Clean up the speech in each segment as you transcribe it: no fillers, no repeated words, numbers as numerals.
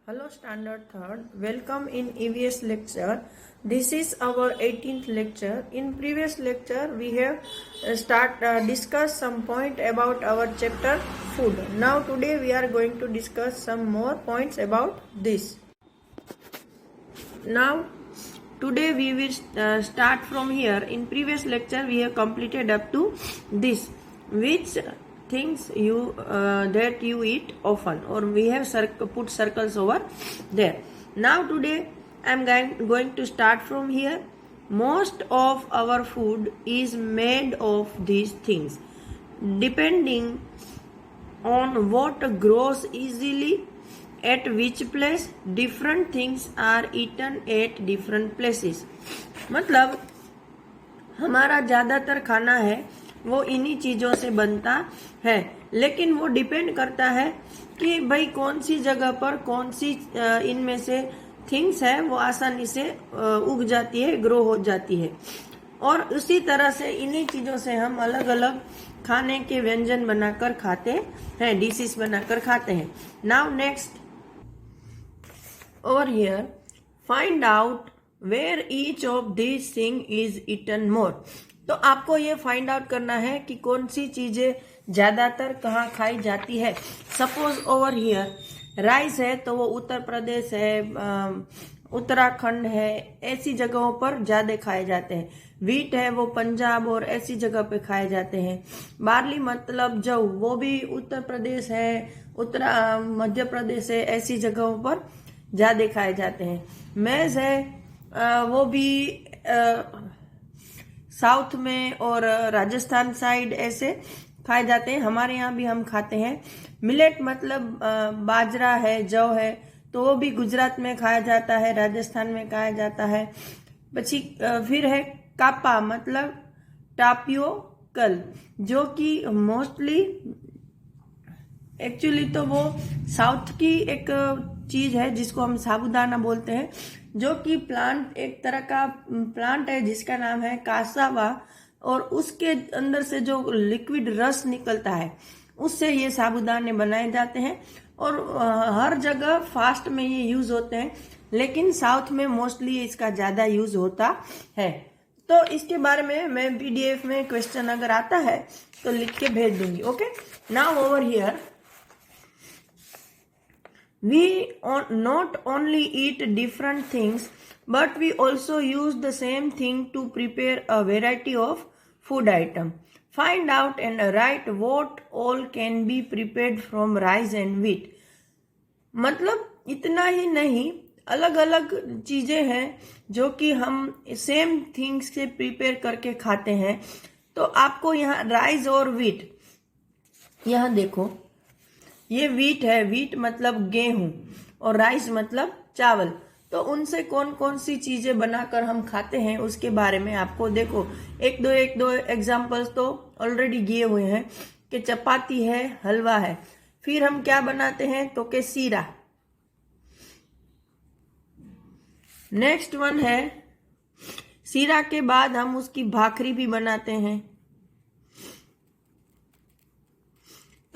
Hello Standard 3rd, welcome in EVS lecture. This is our 18th lecture. In previous lecture we have discussed some point about our chapter food. Now today we are going to discuss some more points about this. Now today we will start from here. In previous lecture we have completed up to this, which things you that you eat often, or we have put circles over there. Now today I am going to start from here. Most of our food is made of these things. Depending on what grows easily at which place, different things are eaten at different places. मतलब हमारा ज़्यादातर खाना है वो इन्हीं चीज़ों से बनता है, लेकिन वो डिपेंड करता है कि भाई कौन सी जगह पर कौन सी इनमें से थिंग्स है वो आसानी से उग जाती है, ग्रो हो जाती है। और उसी तरह से इन्हीं चीज़ों से हम अलग अलग खाने के व्यंजन बनाकर खाते हैं, डिशेस बनाकर खाते हैं। Now next over here, find out where each of these thing is eaten more. तो आपको ये फाइंड आउट करना है कि कौन सी चीजें ज्यादातर कहाँ खाई जाती है। सपोज ओवर हियर राइस है तो वो उत्तर प्रदेश है, उत्तराखंड है, ऐसी जगहों पर ज्यादा खाए जाते हैं। वीट है वो पंजाब और ऐसी जगह पे खाए जाते हैं। बार्ली मतलब जव, वो भी उत्तर प्रदेश है, मध्य प्रदेश है, ऐसी जगहों पर ज्यादा खाए जाते हैं। मैज है वो भी साउथ में और राजस्थान साइड ऐसे खाए जाते हैं, हमारे यहाँ भी हम खाते हैं। मिलेट मतलब बाजरा है, जौ है, तो वो भी गुजरात में खाया जाता है, राजस्थान में खाया जाता है। પછી फिर है कापा मतलब टापियोकल, जो कि मोस्टली एक्चुअली तो वो साउथ की एक चीज है जिसको हम साबूदाना बोलते हैं, जो कि प्लांट एक तरह का प्लांट है जिसका नाम है कासावा, और उसके अंदर से जो लिक्विड रस निकलता है उससे ये साबूदाने बनाए जाते हैं। और हर जगह फास्ट में ये यूज होते हैं, लेकिन साउथ में मोस्टली इसका ज्यादा यूज होता है। तो इसके बारे में मैं PDF में क्वेश्चन अगर आता है तो लिख के भेज दूंगी। Okay, now over here we not only eat different things, but we also use the same thing to prepare a variety of food item. Find out and write what all can be prepared from rice and wheat. मतलब इतना ही नहीं, अलग अलग चीजें हैं जो कि हम सेम थिंग्स से प्रिपेयर करके खाते हैं। तो आपको यहाँ राइस और व्हीट, यहाँ देखो ये व्हीट है, व्हीट मतलब गेहूं, और राइस मतलब चावल। तो उनसे कौन कौन सी चीजें बनाकर हम खाते हैं उसके बारे में आपको देखो एक दो एग्जांपल्स तो ऑलरेडी दिए हुए हैं कि चपाती है, हलवा है। फिर हम क्या बनाते हैं तो के सीरा। नेक्स्ट वन है सीरा के बाद हम उसकी भाखरी भी बनाते हैं।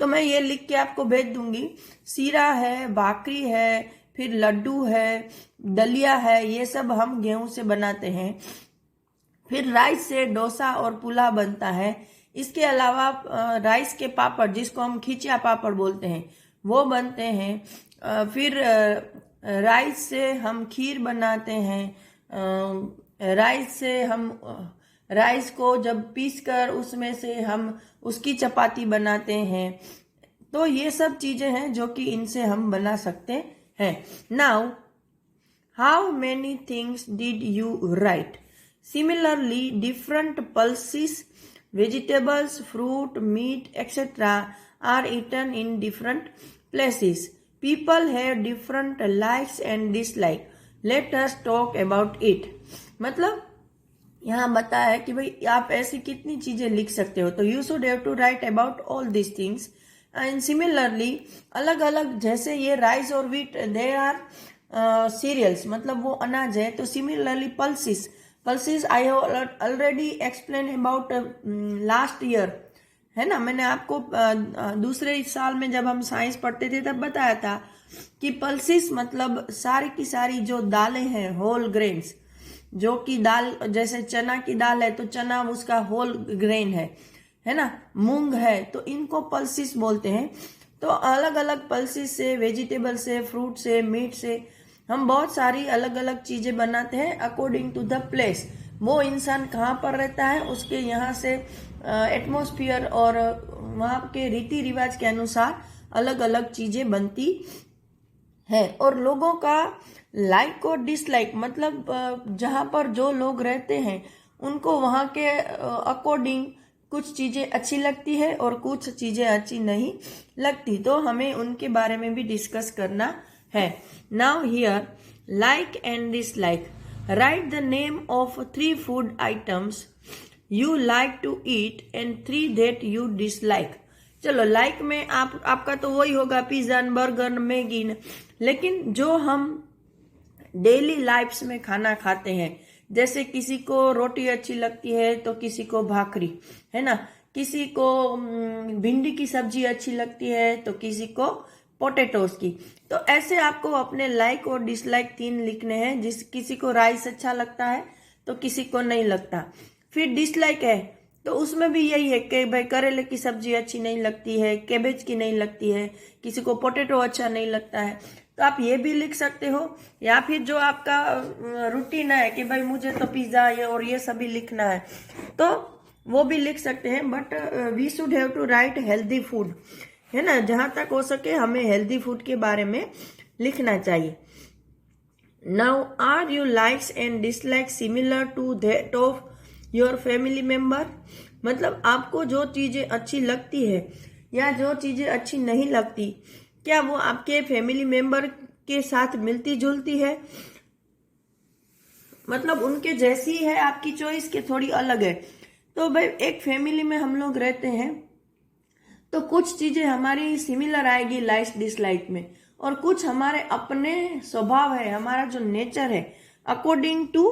तो मैं ये लिख के आपको भेज दूंगी। सीरा है, भाकरी है, फिर लड्डू है, दलिया है, ये सब हम गेहूं से बनाते हैं। फिर राइस से डोसा और पुलाव बनता है। इसके अलावा राइस के पापड़, जिसको हम खिचिया पापड़ बोलते हैं, वो बनते हैं। फिर राइस से हम खीर बनाते हैं। राइस से हम राइस को जब पीस कर उसमें से हम उसकी चपाती बनाते हैं। तो ये सब चीजें हैं जो कि इनसे हम बना सकते हैं। Now how many things did you write? Similarly different pulses, vegetables, fruit, meat etcetera are eaten in different places. People have different likes and dislike. Let us talk about it. मतलब यहाँ बताया है कि भाई आप ऐसी कितनी चीजें लिख सकते हो। तो you should have to write about all this things and similarly अलग अलग, जैसे ये राइस और व्हीट दे आर सीरियल्स, मतलब वो अनाज है। तो similarly pulses I have already explain about last year, है ना। मैंने आपको दूसरे साल में जब हम साइंस पढ़ते थे तब बताया था कि पल्सिस मतलब सारी की सारी जो दालें हैं, होल ग्रेन्स, जो कि दाल जैसे चना की दाल है तो चना उसका होल ग्रेन है ना, मूंग है, तो इनको पल्सिस बोलते हैं। तो अलग अलग पल्सिस से, वेजिटेबल से, फ्रूट से, मीट से हम बहुत सारी अलग अलग चीजें बनाते हैं अकॉर्डिंग टू द प्लेस। वो इंसान कहाँ पर रहता है, उसके यहाँ से एटमॉस्फेयर और वहाँ के रीति रिवाज के अनुसार अलग अलग चीजें बनती है। और लोगों का लाइक और डिसलाइक मतलब जहाँ पर जो लोग रहते हैं उनको वहाँ के अकॉर्डिंग कुछ चीजें अच्छी लगती है और कुछ चीजें अच्छी नहीं लगती, तो हमें उनके बारे में भी डिस्कस करना है। Now here like and dislike, write the name of 3 food items you like to eat and 3 that you dislike. चलो लाइक में आपका तो वही होगा पिज्जा, बर्गर, मैगी, लेकिन जो हम डेली लाइफ्स में खाना खाते हैं, जैसे किसी को रोटी अच्छी लगती है तो किसी को भाकरी, है ना, किसी को भिंडी की सब्जी अच्छी लगती है तो किसी को पोटैटोस की। तो ऐसे आपको अपने लाइक और डिसलाइक 3 लिखने हैं। किसी को राइस अच्छा लगता है तो किसी को नहीं लगता। फिर डिसलाइक है तो उसमें भी यही है कि भाई करेले की सब्जी अच्छी नहीं लगती है, कैबेज की नहीं लगती है, किसी को पोटैटो अच्छा नहीं लगता है, तो आप ये भी लिख सकते हो। या फिर जो आपका रूटीन है कि भाई मुझे तो पिज्जा और ये सभी लिखना है, तो वो भी लिख सकते हैं। But we should have to write healthy food, है ना, जहां तक हो सके हमें हेल्दी फूड के बारे में लिखना चाहिए। Now are you likes and dislike similar to that of your family member, मतलब आपको जो चीजें अच्छी लगती है या जो चीजें अच्छी नहीं लगती, क्या वो आपके फैमिली मेंबर के साथ मिलती जुलती है, मतलब उनके जैसी है, आपकी चॉइस के थोड़ी अलग है। तो भाई एक फैमिली में हम लोग रहते हैं तो कुछ चीजें हमारी सिमिलर आएगी लाइक डिसलाइक में, और कुछ हमारे अपने स्वभाव है, हमारा जो नेचर है, according to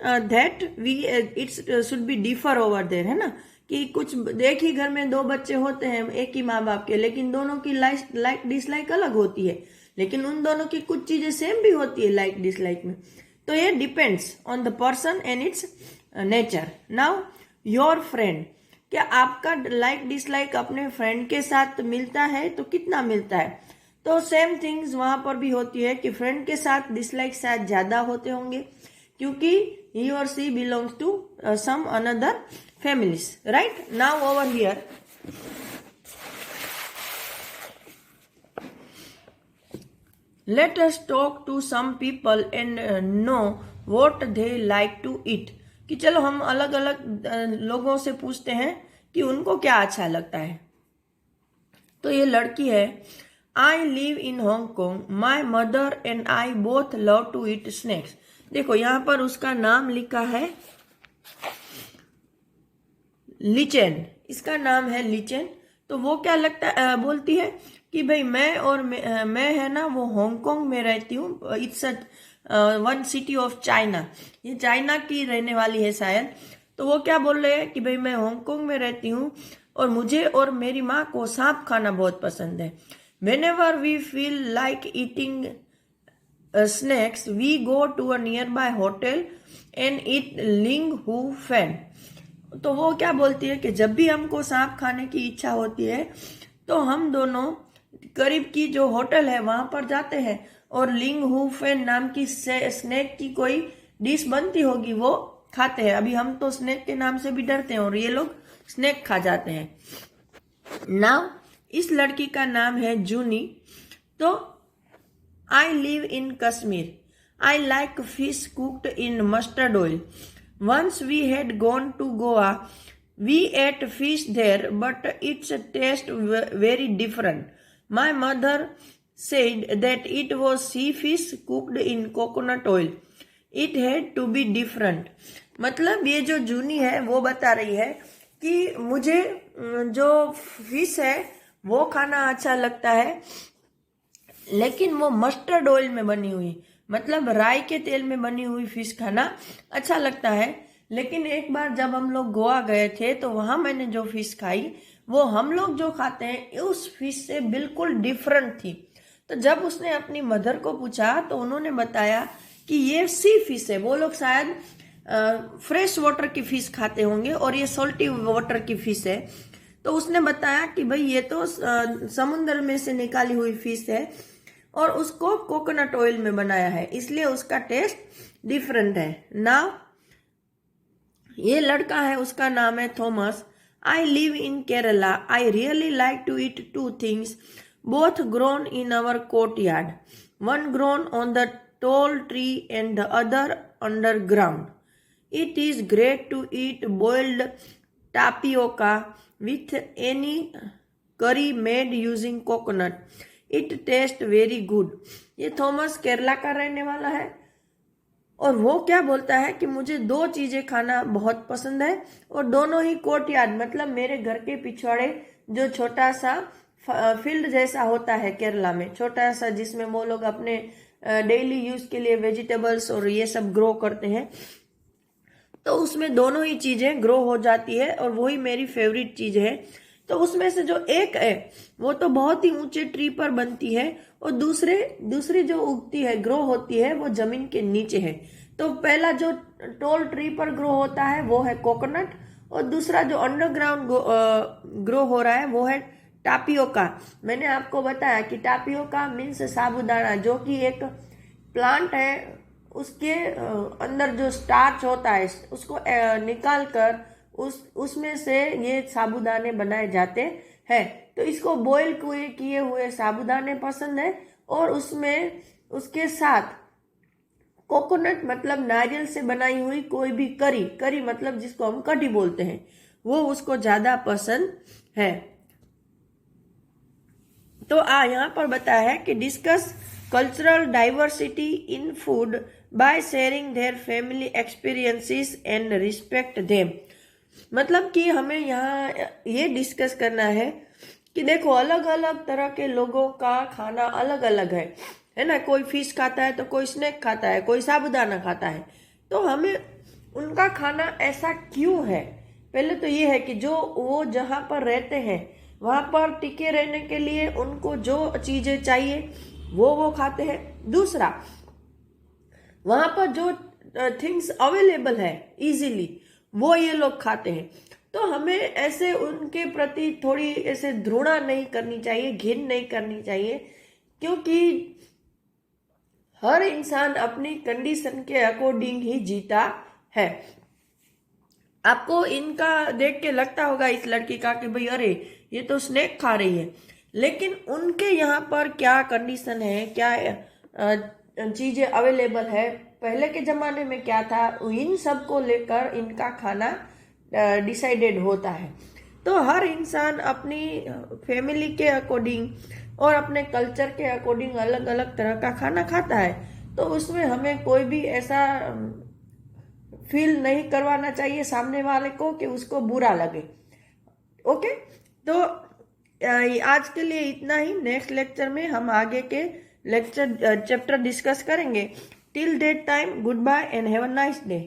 that we its should be differ over there, है ना, कि कुछ एक ही घर में 2 बच्चे होते हैं एक ही माँ बाप के, लेकिन दोनों की लाइक डिसलाइक अलग होती है, लेकिन उन दोनों की कुछ चीजें सेम भी होती है लाइक डिसलाइक में। तो ये depends on the person and it's nature. Now your friend, क्या आपका लाइक डिसलाइक अपने फ्रेंड के साथ मिलता है तो कितना मिलता है, तो सेम थिंग्स वहां पर भी होती है कि फ्रेंड के साथ डिसलाइक शायद ज्यादा होते होंगे क्योंकि he or she belongs to some another families, right? Now over here let us talk to some people and know what they like to eat, कि चलो हम अलग अलग लोगों से पूछते हैं कि उनको क्या अच्छा लगता है। तो ये लड़की है, I live in Hong Kong, my mother and I both love to eat snacks। देखो यहाँ पर उसका नाम लिखा है लिचेन, इसका नाम है लिचेन। तो वो क्या बोलती है कि भाई मैं है ना वो हांगकांग में रहती हूँ, it's one city of China, ये चाइना की रहने वाली है शायद। तो वो क्या बोल रहे हैं कि भाई मैं हांगकांग में रहती हूँ और मुझे और मेरी माँ को सांप खाना बहुत पसंद है। Whenever we feel like eating snacks, we go to a nearby hotel and eat ling hu fan। तो वो क्या बोलती है कि जब भी हमको सांप खाने की इच्छा होती है तो हम दोनों करीब की जो होटल है वहां पर जाते हैं और लिंग हु फेन नाम की स्नैक की कोई डिश बनती होगी वो खाते हैं। अभी हम तो स्नैक के नाम से भी डरते हैं और ये लोग स्नैक खा जाते हैं। नाउ इस लड़की का नाम है जूनी। तो I live in Kashmir, I like fish cooked in mustard oil. Once we had gone to Goa, we ate fish there but its taste very different. My mother said that it was sea fish cooked in coconut oil. It had to be different। मतलब ये जो जूनी है वो बता रही है कि मुझे जो फिश है वो खाना अच्छा लगता है, लेकिन वो मस्टर्ड ऑयल में बनी हुई, मतलब राई के तेल में बनी हुई फिश खाना अच्छा लगता है। लेकिन एक बार जब हम लोग गोवा गए थे तो वहां मैंने जो फिश खाई वो हम लोग जो खाते हैं उस फिश से बिल्कुल डिफरेंट थी। तो जब उसने अपनी मदर को पूछा तो उन्होंने बताया कि ये सी फिश है। वो लोग शायद फ्रेश वाटर की फिश खाते होंगे और ये सॉल्टी वाटर की फिश है। तो उसने बताया कि भाई ये तो समुद्र में से निकाली हुई फिश है और उसको कोकोनट ऑयल में बनाया है, इसलिए उसका टेस्ट डिफरेंट है ना। ये लड़का है, उसका नाम है Thomas. I live in Kerala. I really like to eat two things both grown in our courtyard, one grown on the tall tree and the other underground. It is great to eat boiled tapioca with any curry made using coconut. It tastes very good. ये Thomas Kerala का रहने वाला है और वो क्या बोलता है कि मुझे दो चीजें खाना बहुत पसंद है और दोनों ही कोर्टयार्ड मतलब मेरे घर के पिछवाड़े जो छोटा सा फील्ड जैसा होता है केरला में, छोटा सा जिसमें वो लोग अपने डेली यूज के लिए वेजिटेबल्स और ये सब ग्रो करते हैं, तो उसमें दोनों ही चीजें ग्रो हो जाती है और वही मेरी फेवरेट चीज है। तो उसमें से जो एक है वो तो बहुत ही ऊंचे ट्री पर बनती है और दूसरी जो उगती है, ग्रो होती है, वो जमीन के नीचे है। तो पहला जो टॉल ट्री पर ग्रो होता है वो है कोकोनट और दूसरा जो अंडरग्राउंड ग्रो हो रहा है वो है टापियोका। मैंने आपको बताया कि टापियोका मीन्स साबूदाना, जो कि एक प्लांट है, उसके अंदर जो स्टार्च होता है उसको निकाल कर उसमें से ये साबूदाने बनाए जाते हैं। तो इसको बॉईल किए हुए साबूदाने पसंद है और उसमें उसके साथ कोकोनट मतलब नारियल से बनाई हुई कोई भी करी मतलब जिसको हम कढ़ी बोलते हैं, वो उसको ज्यादा पसंद है। तो यहाँ पर बताया है कि discuss cultural diversity in food by sharing their family experiences and respect them. मतलब कि हमें यहाँ ये डिस्कस करना है कि देखो अलग अलग तरह के लोगों का खाना अलग अलग है ना। कोई फिश खाता है तो कोई स्नैक खाता है, कोई साबूदाना खाता है। तो हमें उनका खाना ऐसा क्यों है, पहले तो ये है कि जो वो जहाँ पर रहते हैं वहां पर टिके रहने के लिए उनको जो चीजें चाहिए वो खाते हैं। दूसरा, वहां पर जो थिंग्स अवेलेबल है इजीली वो ये लोग खाते हैं। तो हमें ऐसे उनके प्रति थोड़ी ऐसे घृणा नहीं करनी चाहिए, घिन नहीं करनी चाहिए, क्योंकि हर इंसान अपनी कंडीशन के अकॉर्डिंग ही जीता है। आपको इनका देख के लगता होगा इस लड़की का कि भाई अरे ये तो स्नैक खा रही है, लेकिन उनके यहाँ पर क्या कंडीशन है, क्या चीजें अवेलेबल है, पहले के जमाने में क्या था, इन सब को लेकर इनका खाना डिसाइडेड होता है। तो हर इंसान अपनी फैमिली के अकॉर्डिंग और अपने कल्चर के अकॉर्डिंग अलग अलग तरह का खाना खाता है। तो उसमें हमें कोई भी ऐसा फील नहीं करवाना चाहिए सामने वाले को कि उसको बुरा लगे। ओके, तो आज के लिए इतना ही। नेक्स्ट लेक्चर में हम आगे के चैप्टर डिस्कस करेंगे। Till that time, goodbye and have a nice day.